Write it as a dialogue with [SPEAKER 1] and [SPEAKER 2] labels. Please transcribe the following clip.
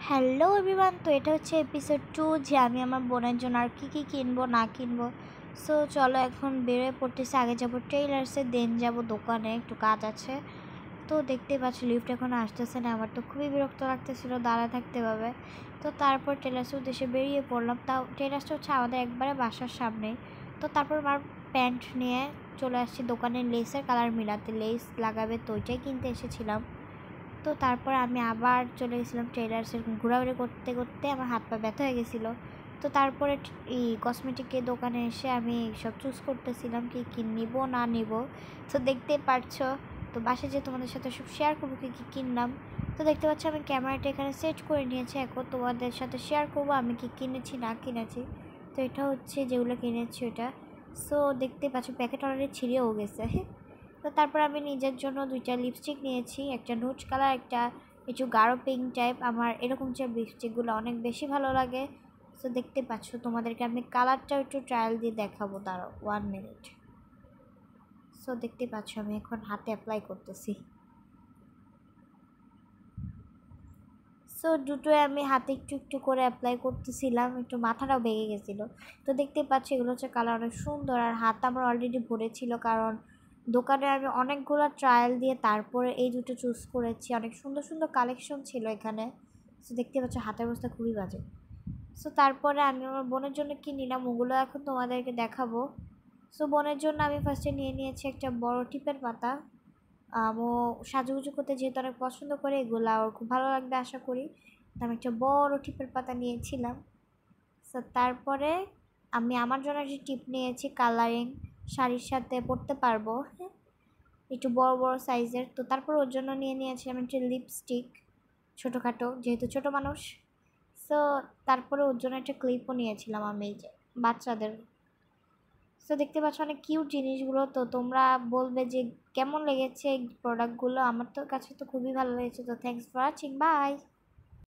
[SPEAKER 1] Hello everyone, তো এটা হচ্ছে এপিসোড 2 যে আমি আমার বোনের জন্য আর কী কিনবো না কিনবো। সো চলো এখন বেরোয় পড়তেছে। আগে যাবো টেইলার্সে, দেন যাবো দোকানে, একটু কাজ আছে। তো দেখতেই পাচ্ছি লিফট এখনও আসতেছে না। আমার তো খুবই বিরক্ত লাগতেছিলো দাঁড়ায় থাকতে হবে। তো তারপর টেইলার্সের উদ্দেশ্যে বেরিয়ে পড়লাম। তাও টেইলার্সটা হচ্ছে আমাদের একবারে বাসার সামনেই। তো তারপর আমার প্যান্ট নিয়ে চলে আসছি দোকানে লেসের কালার মিলাতে, লেস লাগাবে তো ওইটাই কিনতে এসেছিলাম। তো তারপর আমি আবার চলে গেছিলাম টেইলার্সের। ঘোরাঘুরি করতে করতে আমার হাত পা ব্যথা হয়ে গেছিলো। তো তারপরে এই কসমেটিকের দোকানে এসে আমি সব চুজ করতেছিলাম কি নিব না নিব। তো দেখতেই পারছো, তো বাসায় যে তোমাদের সাথে সব শেয়ার করবো কী কিনলাম। তো দেখতে পাচ্ছি আমি ক্যামেরাটা এখানে সেট করে নিয়েছি, এখন তোমাদের সাথে শেয়ার করবো আমি কি কিনেছি না কিনেছি। তো এটা হচ্ছে যেগুলো কিনেছি ওটা। সো দেখতে পাচ্ছ প্যাকেট অলরেডি ছিঁড়েও গেছে। তো তারপর আমি নিজের জন্য 2টা লিপস্টিক নিয়েছি, একটা নুড কালার, একটা একটু গাঢ় পিঙ্ক টাইপ। আমার এরকম যে লিপস্টিকগুলো অনেক বেশি ভালো লাগে। সো দেখতে পাচ্ছ, তোমাদেরকে আমি কালারটাও একটু ট্রায়াল দিয়ে দেখাবো, দাঁড়াও 1 মিনিট। সো দেখতে পাচ্ছ আমি এখন হাতে অ্যাপ্লাই করতেছি। সো দুটোই আমি হাতে একটু একটু করে অ্যাপ্লাই করতেছিলাম, একটু মাথাটাও ভেঙে গেছিলো। তো দেখতে পাচ্ছি এগুলো হচ্ছে কালার অনেক সুন্দর, আর হাত আমার অলরেডি ভরেছিল, কারণ দোকানে আমি অনেকগুলো ট্রায়াল দিয়ে তারপরে এই দুটো চুজ করেছি। অনেক সুন্দর সুন্দর কালেকশন ছিল এখানে। সো দেখতে পাচ্ছ হাতের অবস্থা খুবই বাজে। সো তারপরে আমি আমার বোনের জন্য কি নিলাম ওগুলো এখন তোমাদেরকে দেখাবো। সো বোনের জন্য আমি ফার্স্টে নিয়ে নিয়েছি একটা বড় টিপের পাতা। ও সাজুগুজু করতে যেহেতু অনেক পছন্দ করে, এগুলো ওর খুব ভালো লাগবে আশা করি। তো আমি একটা বড় টিপের পাতা নিয়েছিলাম। সো তারপরে আমি আমার জন্য একটা টিপ নিয়েছি, কালারিং শাড়ির সাথে পরতে পারবো, একটু বড় বড় সাইজের। তো তারপর ওর জন্য নিয়ে নিয়েছিলাম একটা লিপস্টিক, ছোটোখাটো যেহেতু ছোটো মানুষ। সো তারপরে ওর জন্য একটা ক্লিপও নিয়েছিলাম আমি, এই যে বাচ্চাদের। সো দেখতে পাচ্ছ অনেক কিউট জিনিসগুলো। তো তোমরা বলবে যে কেমন লেগেছে এই প্রোডাক্টগুলো। আমার তো কাছে তো খুবই ভালো লেগেছে। তো থ্যাংকস ফর ওয়াচিং, বাই।